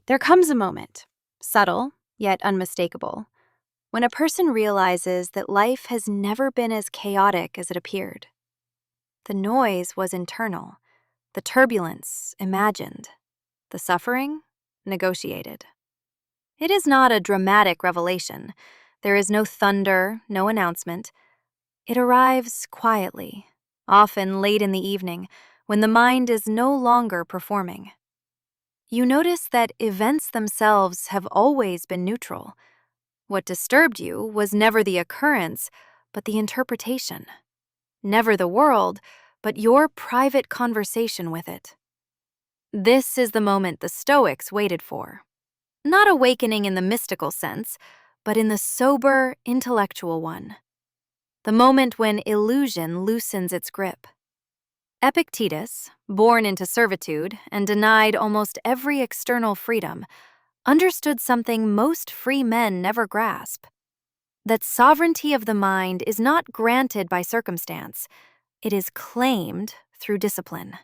There comes a moment, subtle yet unmistakable, when a person realizes that life has never been as chaotic as it appeared. The noise was internal, the turbulence imagined, the suffering negotiated. It is not a dramatic revelation. There is no thunder, no announcement. It arrives quietly, often late in the evening, when the mind is no longer performing. You notice that events themselves have always been neutral. What disturbed you was never the occurrence, but the interpretation. Never the world, but your private conversation with it. This is the moment the Stoics waited for. Not awakening in the mystical sense, but in the sober, intellectual one. The moment when illusion loosens its grip. Epictetus, born into servitude and denied almost every external freedom, understood something most free men never grasp: that sovereignty of the mind is not granted by circumstance, it is claimed through discipline.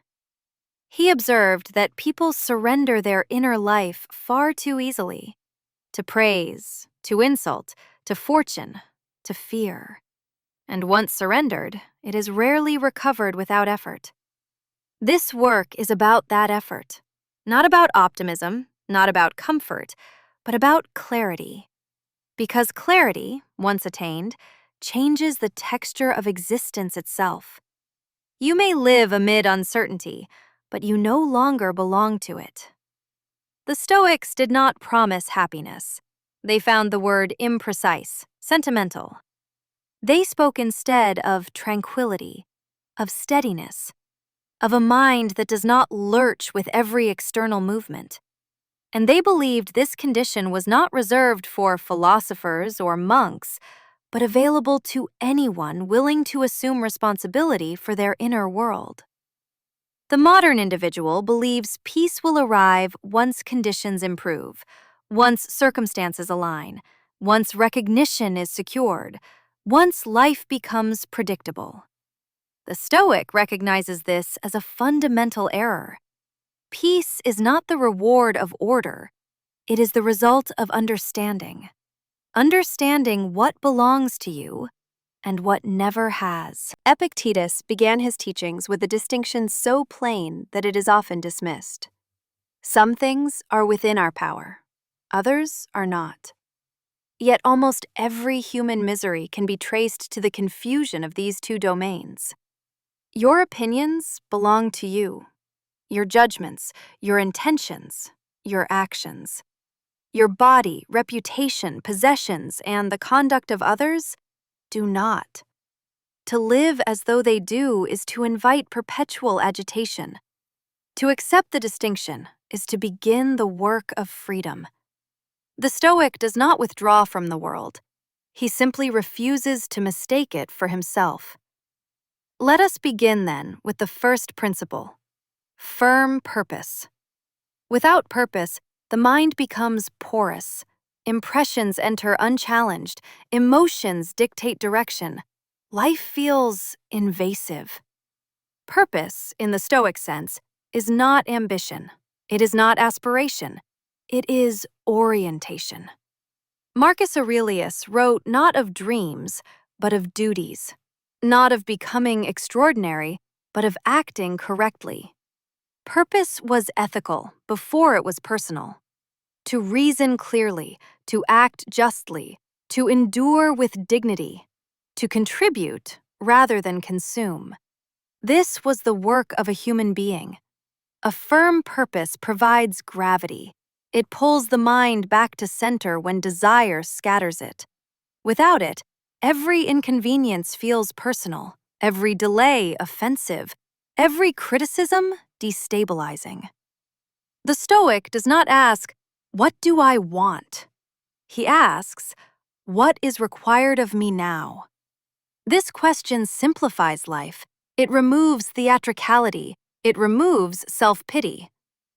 He observed that people surrender their inner life far too easily to praise, to insult, to fortune, to fear. And once surrendered, it is rarely recovered without effort. This work is about that effort, not about optimism, not about comfort, but about clarity. Because clarity, once attained, changes the texture of existence itself. You may live amid uncertainty, but you no longer belong to it. The Stoics did not promise happiness. They found the word imprecise, sentimental. They spoke instead of tranquility, of steadiness, of a mind that does not lurch with every external movement. And they believed this condition was not reserved for philosophers or monks, but available to anyone willing to assume responsibility for their inner world. The modern individual believes peace will arrive once conditions improve, once circumstances align, once recognition is secured, once life becomes predictable. The Stoic recognizes this as a fundamental error. Peace is not the reward of order, it is the result of understanding. Understanding what belongs to you and what never has. Epictetus began his teachings with a distinction so plain that it is often dismissed. Some things are within our power, others are not. Yet almost every human misery can be traced to the confusion of these two domains. Your opinions belong to you. Your judgments, your intentions, your actions. Your body, reputation, possessions, and the conduct of others do not. To live as though they do is to invite perpetual agitation. To accept the distinction is to begin the work of freedom. The Stoic does not withdraw from the world. He simply refuses to mistake it for himself. Let us begin, then, with the first principle: firm purpose. Without purpose, the mind becomes porous. Impressions enter unchallenged. Emotions dictate direction. Life feels invasive. Purpose, in the Stoic sense, is not ambition. It is not aspiration. It is orientation. Marcus Aurelius wrote not of dreams, but of duties. Not of becoming extraordinary, but of acting correctly. Purpose was ethical before it was personal. To reason clearly, to act justly, to endure with dignity, to contribute rather than consume. This was the work of a human being. A firm purpose provides gravity. It pulls the mind back to center when desire scatters it. Without it, every inconvenience feels personal, every delay offensive, every criticism destabilizing. The Stoic does not ask, "What do I want?" He asks, "What is required of me now?" This question simplifies life. It removes theatricality. It removes self-pity.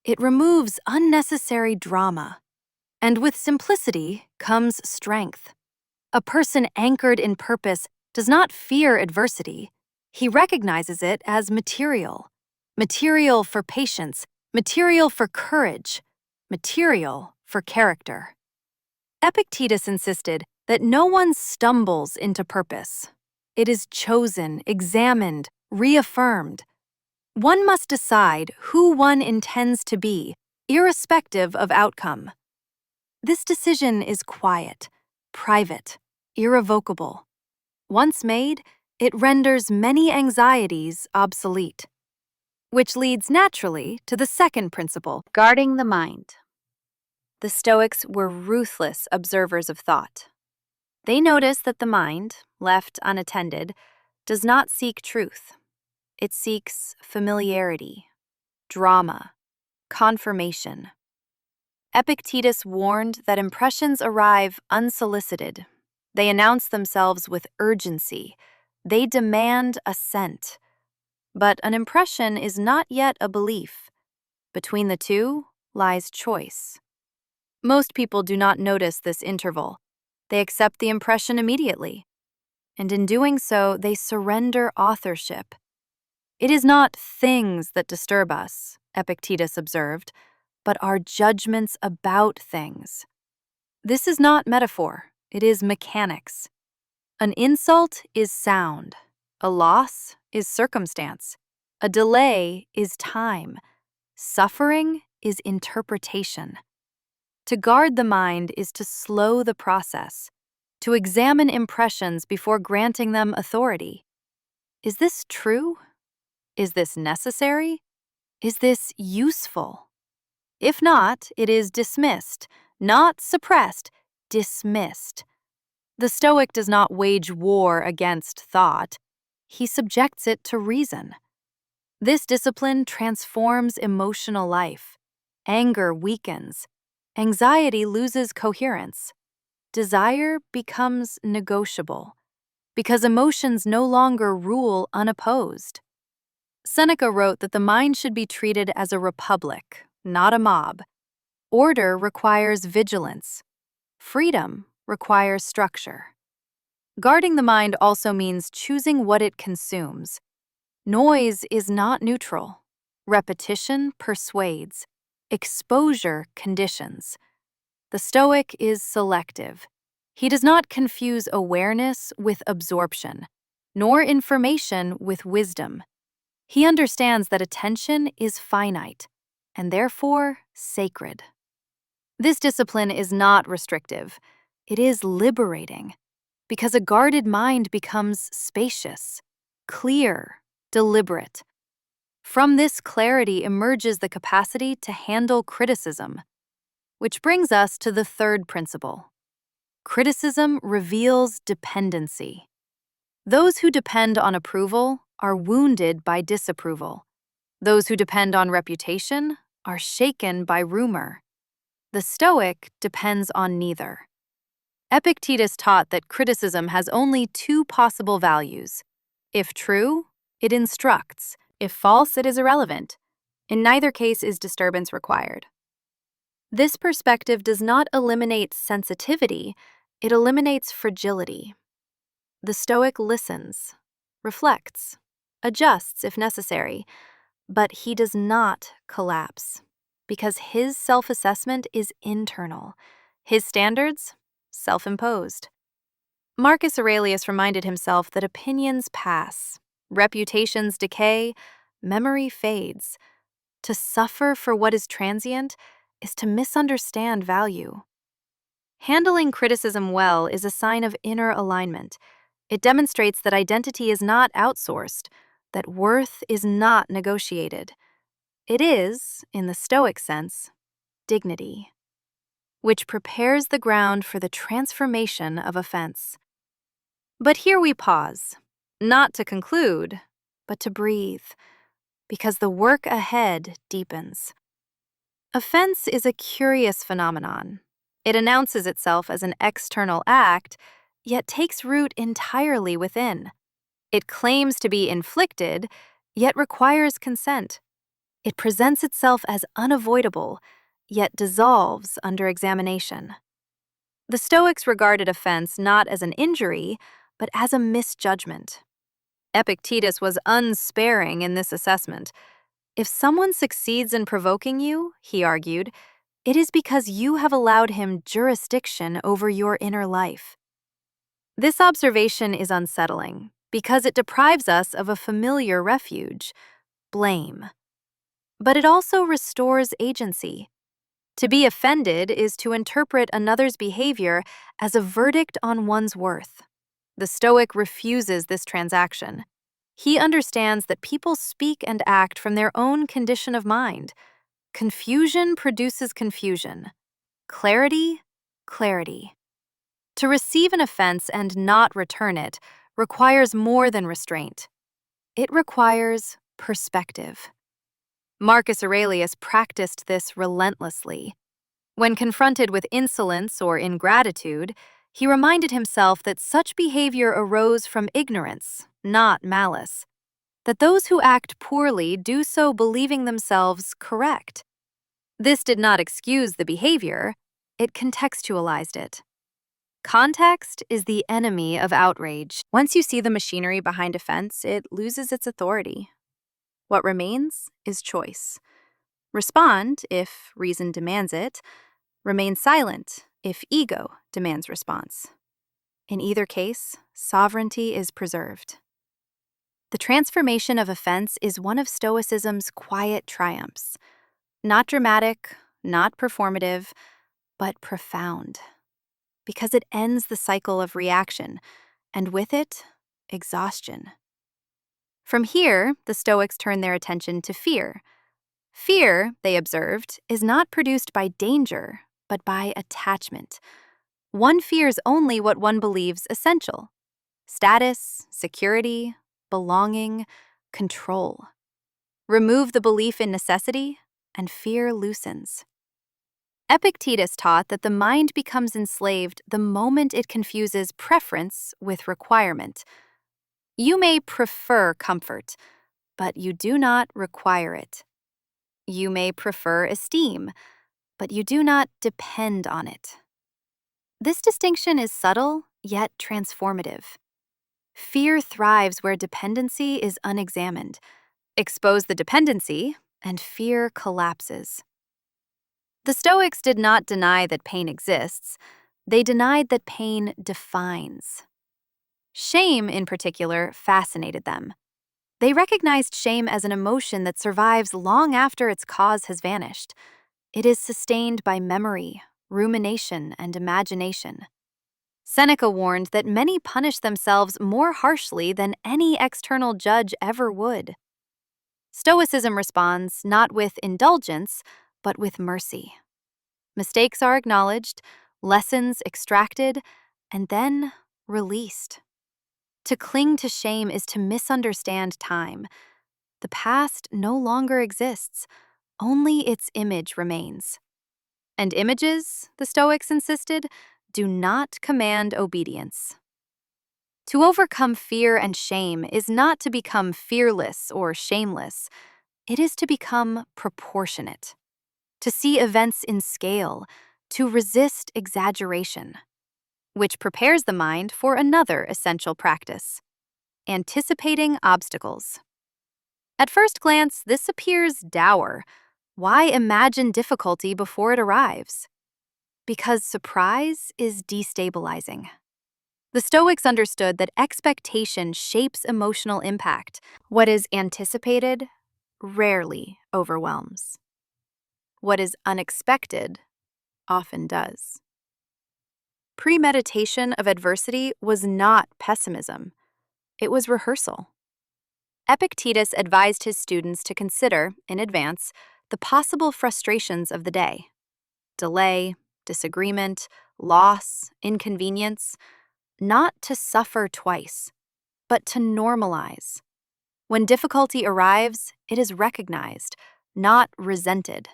It removes unnecessary drama. And with simplicity comes strength. A person anchored in purpose does not fear adversity. He recognizes it as material. Material for patience, material for courage, material for character. Epictetus insisted that no one stumbles into purpose. It is chosen, examined, reaffirmed. One must decide who one intends to be, irrespective of outcome. This decision is quiet, private, irrevocable. Once made, it renders many anxieties obsolete. Which leads naturally to the second principle, guarding the mind. The Stoics were ruthless observers of thought. They noticed that the mind, left unattended, does not seek truth. It seeks familiarity, drama, confirmation. Epictetus warned that impressions arrive unsolicited. They announce themselves with urgency. They demand assent. But an impression is not yet a belief. Between the two lies choice. Most people do not notice this interval. They accept the impression immediately. And in doing so, they surrender authorship. It is not things that disturb us, Epictetus observed, but our judgments about things. This is not metaphor, it is mechanics. An insult is sound. A loss is circumstance. A delay is time. Suffering is interpretation. To guard the mind is to slow the process, to examine impressions before granting them authority. Is this true? Is this necessary? Is this useful? If not, it is dismissed, not suppressed, dismissed. The Stoic does not wage war against thought. He subjects it to reason. This discipline transforms emotional life. Anger weakens. Anxiety loses coherence. Desire becomes negotiable, because emotions no longer rule unopposed. Seneca wrote that the mind should be treated as a republic, not a mob. Order requires vigilance. Freedom requires structure. Guarding the mind also means choosing what it consumes. Noise is not neutral. Repetition persuades. Exposure conditions. The Stoic is selective. He does not confuse awareness with absorption, nor information with wisdom. He understands that attention is finite, and therefore sacred. This discipline is not restrictive. It is liberating, because a guarded mind becomes spacious, clear, deliberate. From this clarity emerges the capacity to handle criticism, which brings us to the third principle. Criticism reveals dependency. Those who depend on approval are wounded by disapproval. Those who depend on reputation are shaken by rumor. The Stoic depends on neither. Epictetus taught that criticism has only two possible values. If true, it instructs. If false, it is irrelevant. In neither case is disturbance required. This perspective does not eliminate sensitivity, it eliminates fragility. The Stoic listens, reflects, adjusts if necessary, but he does not collapse, because his self-assessment is internal, his standards, self-imposed. Marcus Aurelius reminded himself that opinions pass, reputations decay, memory fades. To suffer for what is transient is to misunderstand value. Handling criticism well is a sign of inner alignment. It demonstrates that identity is not outsourced, that worth is not negotiated. It is, in the Stoic sense, dignity, which prepares the ground for the transformation of offense. But here we pause, not to conclude, but to breathe, because the work ahead deepens. Offense is a curious phenomenon. It announces itself as an external act, yet takes root entirely within. It claims to be inflicted, yet requires consent. It presents itself as unavoidable, yet dissolves under examination. The Stoics regarded offense not as an injury, but as a misjudgment. Epictetus was unsparing in this assessment. If someone succeeds in provoking you, he argued, It is because you have allowed him jurisdiction over your inner life. This observation is unsettling because it deprives us of a familiar refuge, blame. But it also restores agency. To be offended is to interpret another's behavior as a verdict on one's worth. The Stoic refuses this transaction. He understands that people speak and act from their own condition of mind. Confusion produces confusion. Clarity, clarity. To receive an offense and not return it requires more than restraint. It requires perspective. Marcus Aurelius practiced this relentlessly. When confronted with insolence or ingratitude, he reminded himself that such behavior arose from ignorance, not malice. That those who act poorly do so believing themselves correct. This did not excuse the behavior, it contextualized it. Context is the enemy of outrage. Once you see the machinery behind offense, it loses its authority. What remains is choice. Respond if reason demands it. Remain silent if ego demands response. In either case, sovereignty is preserved. The transformation of offense is one of Stoicism's quiet triumphs. Not dramatic, not performative, but profound. Because it ends the cycle of reaction, and with it, exhaustion. From here, the Stoics turn their attention to fear. Fear, they observed, is not produced by danger, but by attachment. One fears only what one believes essential: status, security, belonging, control. Remove the belief in necessity, and fear loosens. Epictetus taught that the mind becomes enslaved the moment it confuses preference with requirement. You may prefer comfort, but you do not require it. You may prefer esteem, but you do not depend on it. This distinction is subtle, yet transformative. Fear thrives where dependency is unexamined. Expose the dependency, and fear collapses. The Stoics did not deny that pain exists. They denied that pain defines. Shame, in particular, fascinated them. They recognized shame as an emotion that survives long after its cause has vanished. It is sustained by memory, rumination, and imagination. Seneca warned that many punish themselves more harshly than any external judge ever would. Stoicism responds not with indulgence, but with mercy. Mistakes are acknowledged, lessons extracted, and then released. To cling to shame is to misunderstand time. The past no longer exists, only its image remains. And images, the Stoics insisted, do not command obedience. To overcome fear and shame is not to become fearless or shameless. It is to become proportionate, to see events in scale, to resist exaggeration, which prepares the mind for another essential practice: anticipating obstacles. At first glance, this appears dour. Why imagine difficulty before it arrives? Because surprise is destabilizing. The Stoics understood that expectation shapes emotional impact. What is anticipated rarely overwhelms. What is unexpected often does. Premeditation of adversity was not pessimism. It was rehearsal. Epictetus advised his students to consider, in advance, the possible frustrations of the day: delay, disagreement, loss, inconvenience, not to suffer twice, but to normalize. When difficulty arrives, it is recognized, not resented.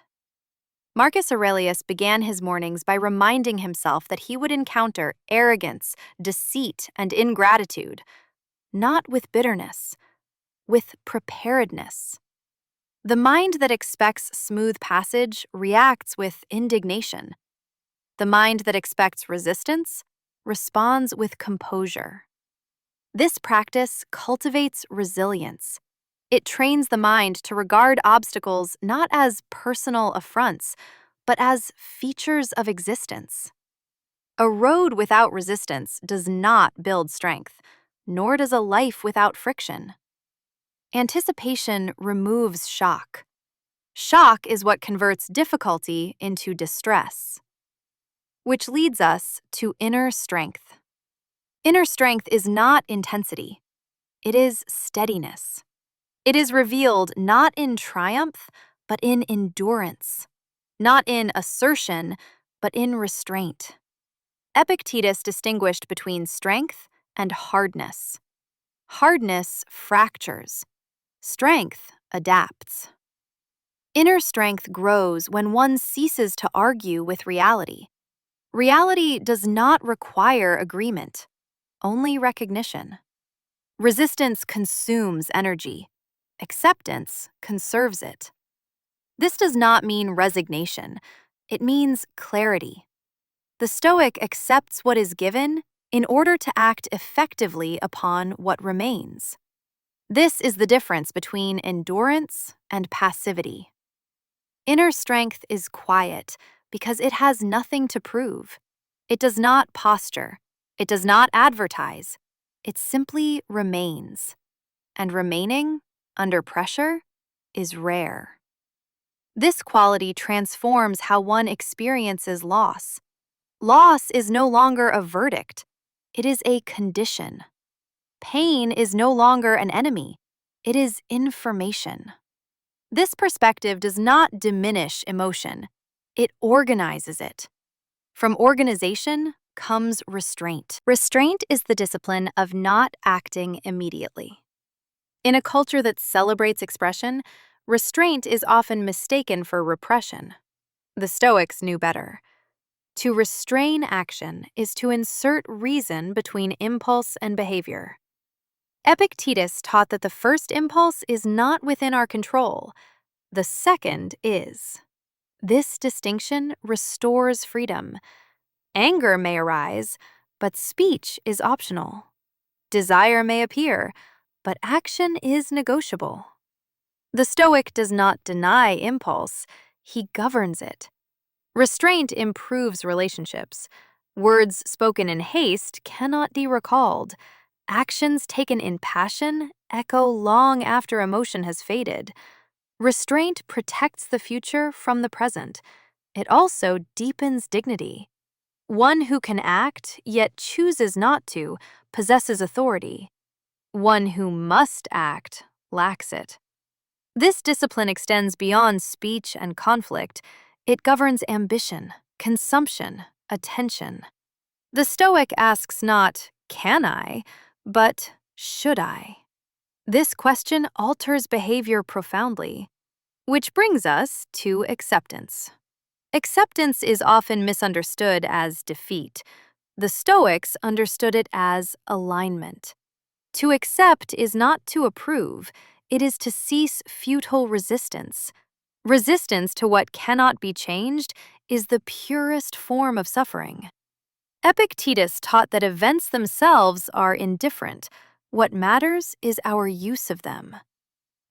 Marcus Aurelius began his mornings by reminding himself that he would encounter arrogance, deceit, and ingratitude, not with bitterness, with preparedness. The mind that expects smooth passage reacts with indignation. The mind that expects resistance responds with composure. This practice cultivates resilience. It trains the mind to regard obstacles not as personal affronts, but as features of existence. A road without resistance does not build strength, nor does a life without friction. Anticipation removes shock. Shock is what converts difficulty into distress, which leads us to inner strength. Inner strength is not intensity, it is steadiness. It is revealed not in triumph, but in endurance, not in assertion, but in restraint. Epictetus distinguished between strength and hardness. Hardness fractures, strength adapts. Inner strength grows when one ceases to argue with reality. Reality does not require agreement, only recognition. Resistance consumes energy. Acceptance conserves it. This does not mean resignation. It means clarity. The Stoic accepts what is given in order to act effectively upon what remains. This is the difference between endurance and passivity. Inner strength is quiet because it has nothing to prove. It does not posture. It does not advertise. It simply remains. And remaining, under pressure, is rare. This quality transforms how one experiences loss. Loss is no longer a verdict. It is a condition. Pain is no longer an enemy. It is information. This perspective does not diminish emotion. It organizes it. From organization comes restraint. Restraint is the discipline of not acting immediately. In a culture that celebrates expression, restraint is often mistaken for repression. The Stoics knew better. To restrain action is to insert reason between impulse and behavior. Epictetus taught that the first impulse is not within our control. The second is. This distinction restores freedom. Anger may arise, but speech is optional. Desire may appear, but action is negotiable. The Stoic does not deny impulse, he governs it. Restraint improves relationships. Words spoken in haste cannot be recalled. Actions taken in passion echo long after emotion has faded. Restraint protects the future from the present. It also deepens dignity. One who can act, yet chooses not to, possesses authority. One who must act lacks it. This discipline extends beyond speech and conflict. It governs ambition, consumption, attention. The Stoic asks not, "Can I?" but "Should I?" This question alters behavior profoundly, which brings us to acceptance. Acceptance is often misunderstood as defeat. The Stoics understood it as alignment. To accept is not to approve, it is to cease futile resistance. Resistance to what cannot be changed is the purest form of suffering. Epictetus taught that events themselves are indifferent. What matters is our use of them.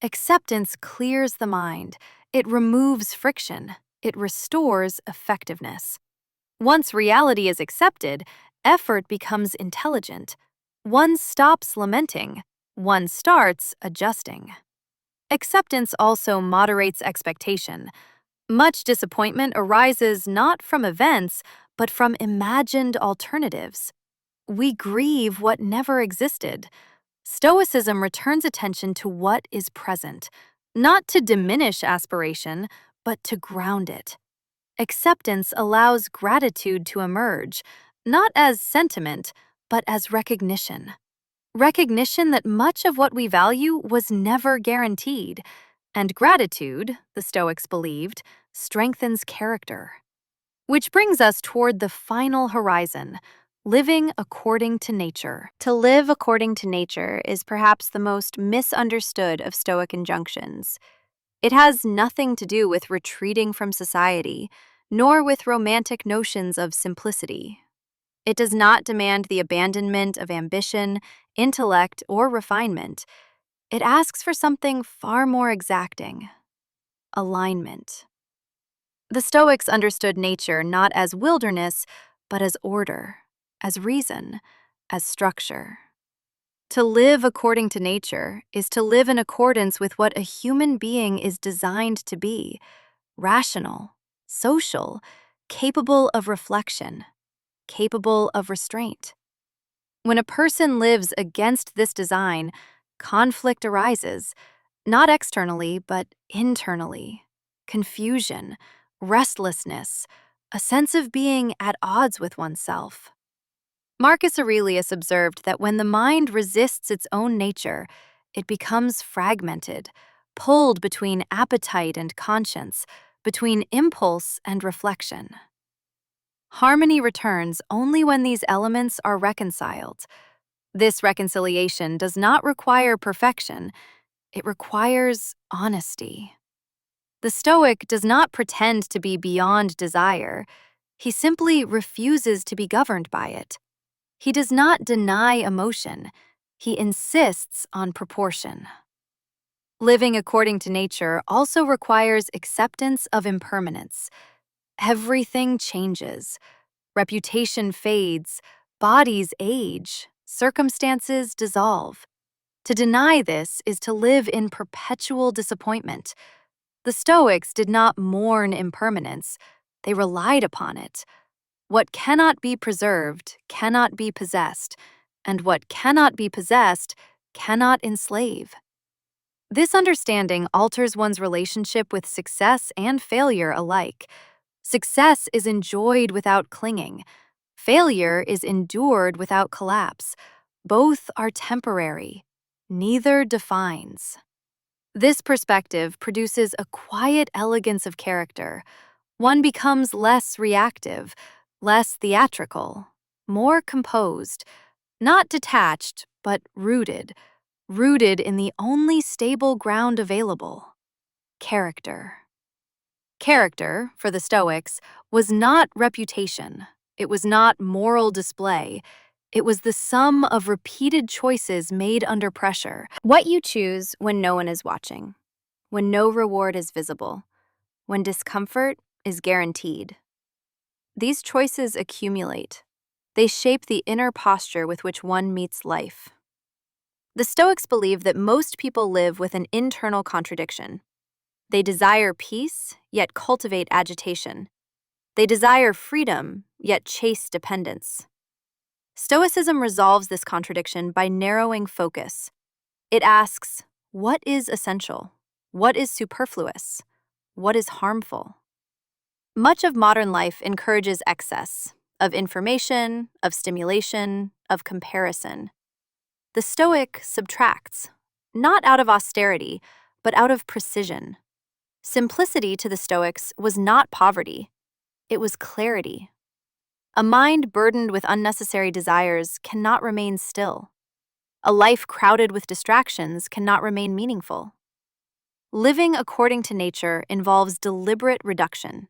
Acceptance clears the mind. It removes friction. It restores effectiveness. Once reality is accepted, effort becomes intelligent. One stops lamenting. One starts adjusting. Acceptance also moderates expectation. Much disappointment arises not from events, but from imagined alternatives. We grieve what never existed. Stoicism returns attention to what is present, not to diminish aspiration, but to ground it. Acceptance allows gratitude to emerge, not as sentiment, but as recognition. Recognition that much of what we value was never guaranteed, and gratitude, the Stoics believed, strengthens character. Which brings us toward the final horizon, living according to nature. To live according to nature is perhaps the most misunderstood of Stoic injunctions. It has nothing to do with retreating from society, nor with romantic notions of simplicity. It does not demand the abandonment of ambition, intellect, or refinement. It asks for something far more exacting: alignment. The Stoics understood nature not as wilderness, but as order, as reason, as structure. To live according to nature is to live in accordance with what a human being is designed to be: rational, social, capable of reflection, capable of restraint. When a person lives against this design, conflict arises, not externally, but internally. Confusion, restlessness, a sense of being at odds with oneself. Marcus Aurelius observed that when the mind resists its own nature, it becomes fragmented, pulled between appetite and conscience, between impulse and reflection. Harmony returns only when these elements are reconciled. This reconciliation does not require perfection, it requires honesty. The Stoic does not pretend to be beyond desire, he simply refuses to be governed by it. He does not deny emotion, he insists on proportion. Living according to nature also requires acceptance of impermanence. Everything changes. Reputation fades, bodies age, circumstances dissolve. To deny this is to live in perpetual disappointment. The Stoics did not mourn impermanence, they relied upon it. What cannot be preserved cannot be possessed, and what cannot be possessed cannot enslave. This understanding alters one's relationship with success and failure alike. Success is enjoyed without clinging. Failure is endured without collapse. Both are temporary. Neither defines. This perspective produces a quiet elegance of character. One becomes less reactive, less theatrical, more composed, not detached, but rooted in the only stable ground available: character. Character, for the Stoics, was not reputation. It was not moral display. It was the sum of repeated choices made under pressure. What you choose when no one is watching, when no reward is visible, when discomfort is guaranteed. These choices accumulate. They shape the inner posture with which one meets life. The Stoics believe that most people live with an internal contradiction. They desire peace, yet cultivate agitation. They desire freedom, yet chase dependence. Stoicism resolves this contradiction by narrowing focus. It asks, what is essential? What is superfluous? What is harmful? Much of modern life encourages excess of information, of stimulation, of comparison. The Stoic subtracts, not out of austerity, but out of precision. Simplicity to the Stoics was not poverty, it was clarity. A mind burdened with unnecessary desires cannot remain still. A life crowded with distractions cannot remain meaningful. Living according to nature involves deliberate reduction.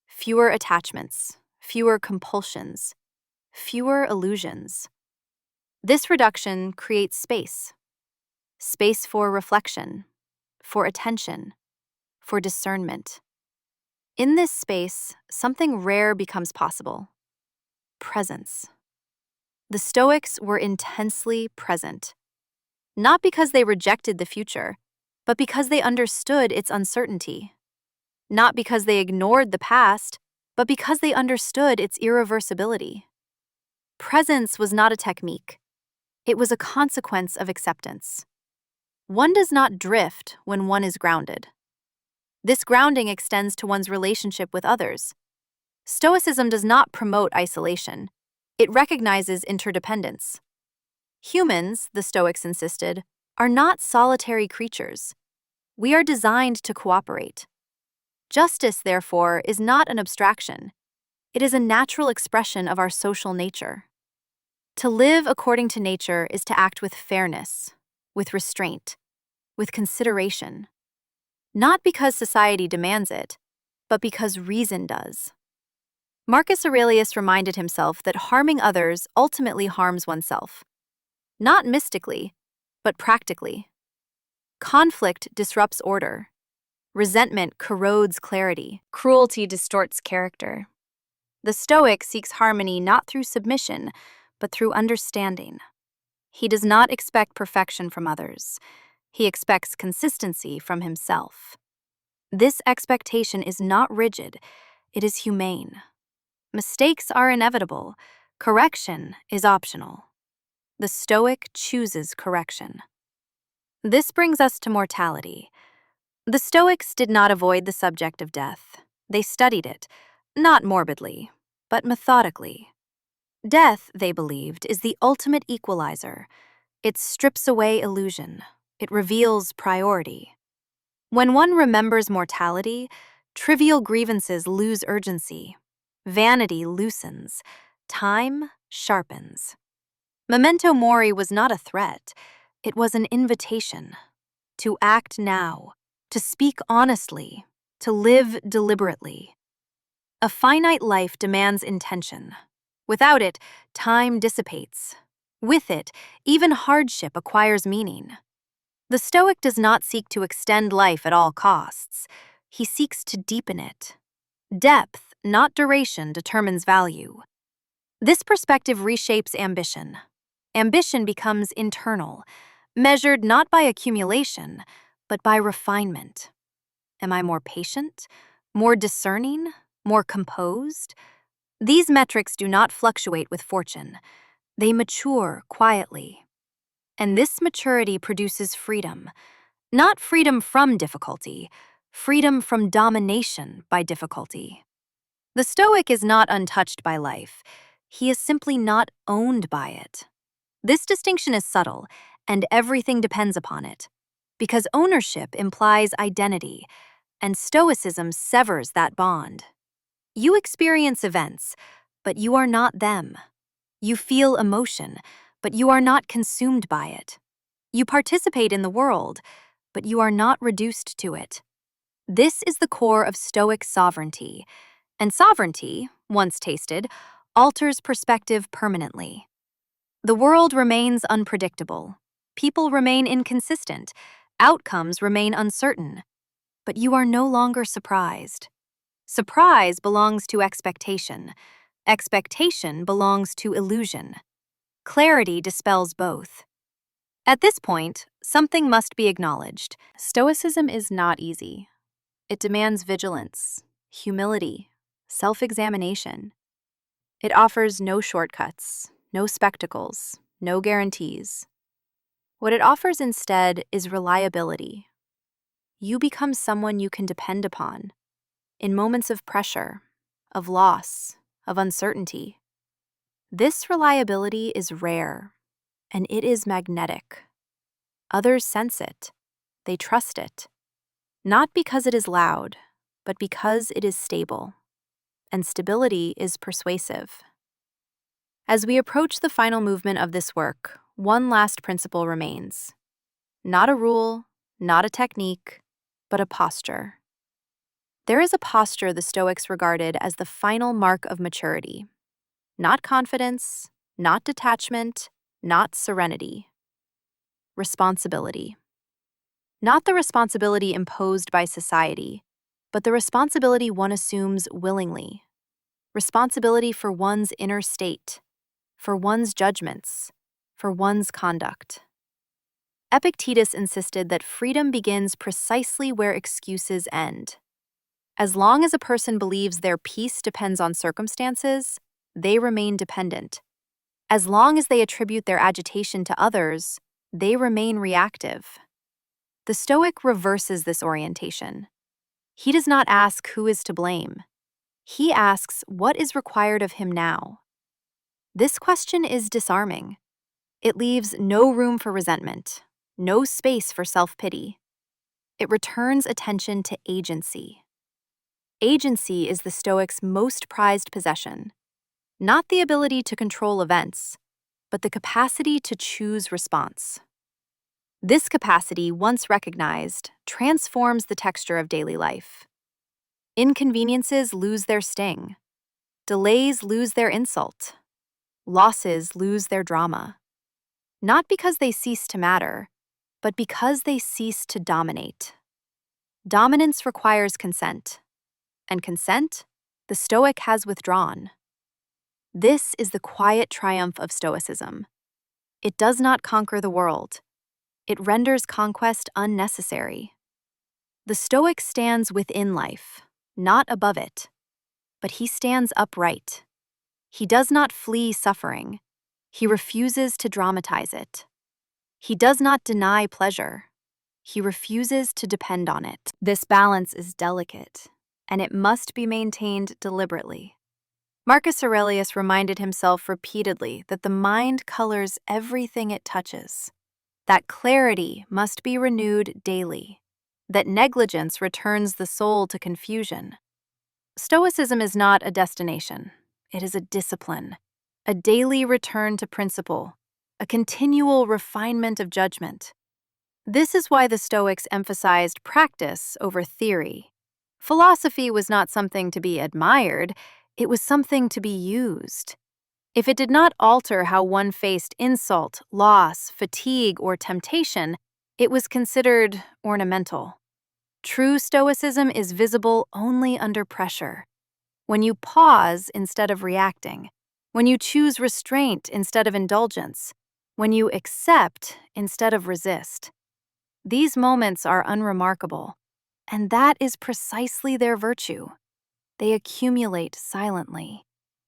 Fewer attachments, fewer compulsions, fewer illusions. This reduction creates space. Space for reflection, for attention, for discernment. In this space, something rare becomes possible: presence. The Stoics were intensely present, not because they rejected the future, but because they understood its uncertainty. Not because they ignored the past, but because they understood its irreversibility. Presence was not a technique. It was a consequence of acceptance. One does not drift when one is grounded. This grounding extends to one's relationship with others. Stoicism does not promote isolation. It recognizes interdependence. Humans, the Stoics insisted, are not solitary creatures. We are designed to cooperate. Justice, therefore, is not an abstraction. It is a natural expression of our social nature. To live according to nature is to act with fairness, with restraint, with consideration. Not because society demands it, but because reason does. Marcus Aurelius reminded himself that harming others ultimately harms oneself. Not mystically, but practically. Conflict disrupts order. Resentment corrodes clarity. Cruelty distorts character. The Stoic seeks harmony not through submission, but through understanding. He does not expect perfection from others. He expects consistency from himself. This expectation is not rigid, it is humane. Mistakes are inevitable. Correction is optional. The Stoic chooses correction. This brings us to mortality. The Stoics did not avoid the subject of death. They studied it, not morbidly, but methodically. Death, they believed, is the ultimate equalizer. It strips away illusion. It reveals priority. When one remembers mortality, trivial grievances lose urgency. Vanity loosens. Time sharpens. Memento mori was not a threat. It was an invitation to act now, to speak honestly, to live deliberately. A finite life demands intention. Without it, time dissipates. With it, even hardship acquires meaning. The Stoic does not seek to extend life at all costs. He seeks to deepen it. Depth, not duration, determines value. This perspective reshapes ambition. Ambition becomes internal, measured not by accumulation, but by refinement. Am I more patient, more discerning, more composed? These metrics do not fluctuate with fortune. They mature quietly. And this maturity produces freedom. Not freedom from difficulty, freedom from domination by difficulty. The Stoic is not untouched by life. He is simply not owned by it. This distinction is subtle, and everything depends upon it, because ownership implies identity, and Stoicism severs that bond. You experience events, but you are not them. You feel emotion, but you are not consumed by it. You participate in the world, but you are not reduced to it. This is the core of Stoic sovereignty, and sovereignty, once tasted, alters perspective permanently. The world remains unpredictable. People remain inconsistent. Outcomes remain uncertain. But you are no longer surprised. Surprise belongs to expectation. Expectation belongs to illusion. Clarity dispels both. At this point, something must be acknowledged. Stoicism is not easy. It demands vigilance, humility, self-examination. It offers no shortcuts, no spectacles, no guarantees. What it offers instead is reliability. You become someone you can depend upon in moments of pressure, of loss, of uncertainty. This reliability is rare, and it is magnetic. Others sense it. They trust it. Not because it is loud, but because it is stable. And stability is persuasive. As we approach the final movement of this work, one last principle remains. Not a rule, not a technique, but a posture. There is a posture the Stoics regarded as the final mark of maturity. Not confidence, not detachment, not serenity. Responsibility. Not the responsibility imposed by society, but the responsibility one assumes willingly. Responsibility for one's inner state, for one's judgments, for one's conduct. Epictetus insisted that freedom begins precisely where excuses end. As long as a person believes their peace depends on circumstances, they remain dependent. As long as they attribute their agitation to others, they remain reactive. The Stoic reverses this orientation. He does not ask who is to blame. He asks what is required of him now. This question is disarming. It leaves no room for resentment, no space for self-pity. It returns attention to agency. Agency is the Stoics' most prized possession. Not the ability to control events, but the capacity to choose response. This capacity, once recognized, transforms the texture of daily life. Inconveniences lose their sting. Delays lose their insult. Losses lose their drama. Not because they cease to matter, but because they cease to dominate. Dominance requires consent, and consent, the Stoic has withdrawn. This is the quiet triumph of Stoicism. It does not conquer the world. It renders conquest unnecessary. The Stoic stands within life, not above it, but he stands upright. He does not flee suffering. He refuses to dramatize it. He does not deny pleasure. He refuses to depend on it. This balance is delicate, and it must be maintained deliberately. Marcus Aurelius reminded himself repeatedly that the mind colors everything it touches, that clarity must be renewed daily, that negligence returns the soul to confusion. Stoicism is not a destination, it is a discipline, a daily return to principle, a continual refinement of judgment. This is why the Stoics emphasized practice over theory. Philosophy was not something to be admired, it was something to be used. If it did not alter how one faced insult, loss, fatigue, or temptation, it was considered ornamental. True Stoicism is visible only under pressure. When you pause instead of reacting, when you choose restraint instead of indulgence, when you accept instead of resist. These moments are unremarkable, and that is precisely their virtue. They accumulate silently.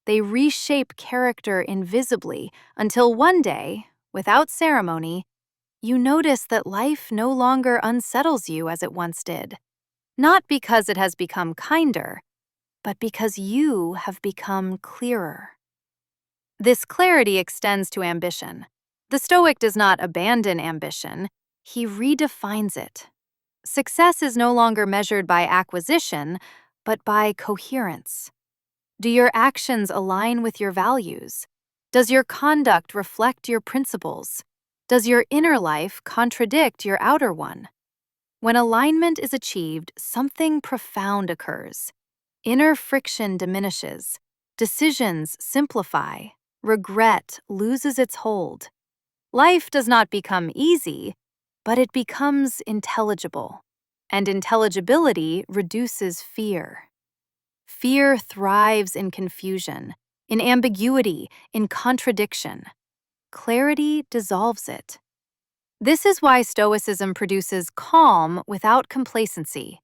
They reshape character invisibly until one day, without ceremony, you notice that life no longer unsettles you as it once did. Not because it has become kinder, but because you have become clearer. This clarity extends to ambition. The Stoic does not abandon ambition, he redefines it. Success is no longer measured by acquisition, but by coherence. Do your actions align with your values? Does your conduct reflect your principles? Does your inner life contradict your outer one? When alignment is achieved, something profound occurs. Inner friction diminishes, decisions simplify, regret loses its hold. Life does not become easy, but it becomes intelligible, and intelligibility reduces fear. Fear thrives in confusion, in ambiguity, in contradiction. Clarity dissolves it. This is why Stoicism produces calm without complacency.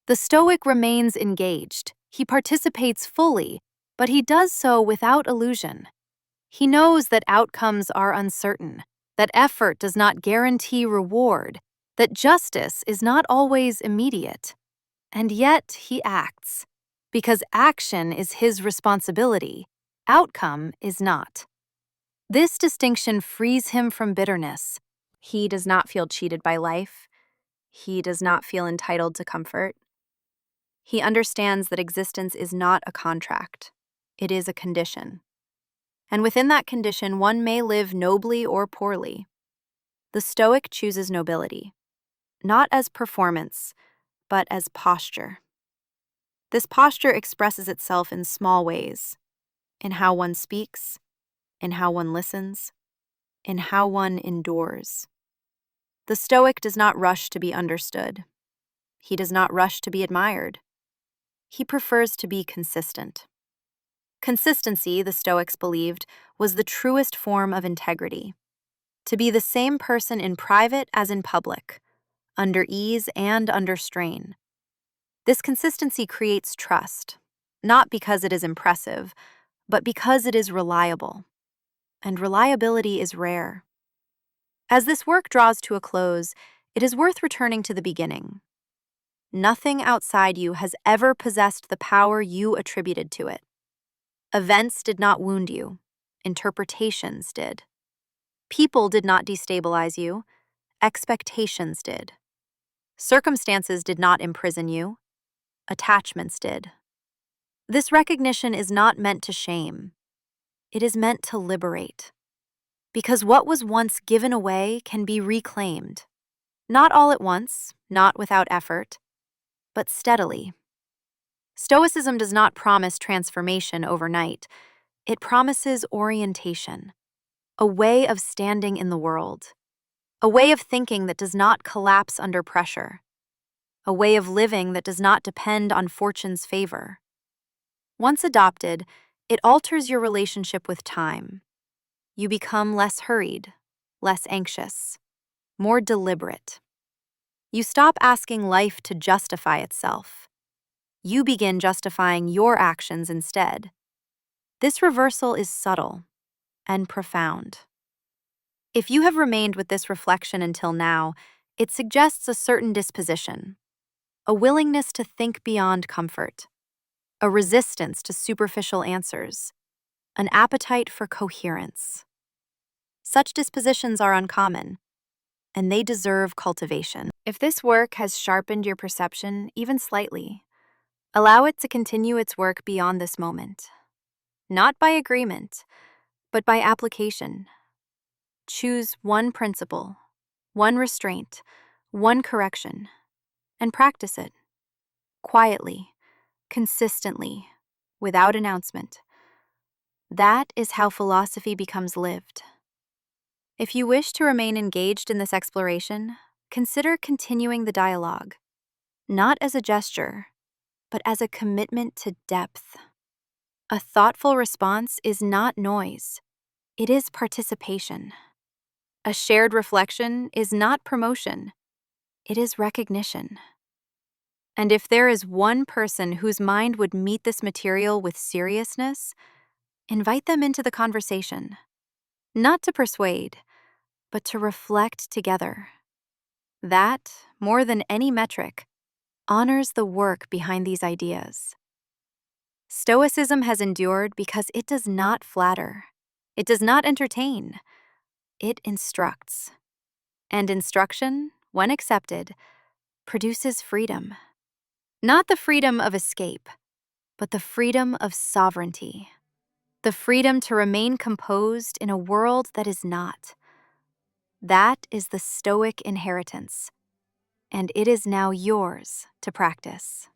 The Stoic remains engaged. He participates fully, but he does so without illusion. He knows that outcomes are uncertain, that effort does not guarantee reward, that justice is not always immediate. And yet he acts, because action is his responsibility, outcome is not. This distinction frees him from bitterness. He does not feel cheated by life. He does not feel entitled to comfort. He understands that existence is not a contract. It is a condition. And within that condition, one may live nobly or poorly. The Stoic chooses nobility, not as performance, but as posture. This posture expresses itself in small ways, in how one speaks, in how one listens, in how one endures. The Stoic does not rush to be understood. He does not rush to be admired. He prefers to be consistent. Consistency, the Stoics believed, was the truest form of integrity. To be the same person in private as in public, under ease and under strain. This consistency creates trust, not because it is impressive, but because it is reliable. And reliability is rare. As this work draws to a close, it is worth returning to the beginning. Nothing outside you has ever possessed the power you attributed to it. Events did not wound you, interpretations did. People did not destabilize you, expectations did. Circumstances did not imprison you, attachments did. This recognition is not meant to shame. It is meant to liberate. Because what was once given away can be reclaimed. Not all at once, not without effort, but steadily. Stoicism does not promise transformation overnight. It promises orientation, a way of standing in the world, a way of thinking that does not collapse under pressure. a way of living that does not depend on fortune's favor. Once adopted, it alters your relationship with time. You become less hurried, less anxious, more deliberate. You stop asking life to justify itself. You begin justifying your actions instead. This reversal is subtle and profound. If you have remained with this reflection until now, it suggests a certain disposition, a willingness to think beyond comfort, a resistance to superficial answers, an appetite for coherence. Such dispositions are uncommon, and they deserve cultivation. If this work has sharpened your perception even slightly, allow it to continue its work beyond this moment. Not by agreement, but by application. Choose one principle, one restraint, one correction, and practice it. Quietly, consistently, without announcement. That is how philosophy becomes lived. If you wish to remain engaged in this exploration, consider continuing the dialogue, not as a gesture, but as a commitment to depth. A thoughtful response is not noise, it is participation. A shared reflection is not promotion, it is recognition. And if there is one person whose mind would meet this material with seriousness, invite them into the conversation. Not to persuade, but to reflect together. That, more than any metric, honors the work behind these ideas. Stoicism has endured because it does not flatter. It does not entertain. It instructs. And instruction, when accepted, produces freedom. Not the freedom of escape, but the freedom of sovereignty. The freedom to remain composed in a world that is not. That is the Stoic inheritance, and it is now yours to practice.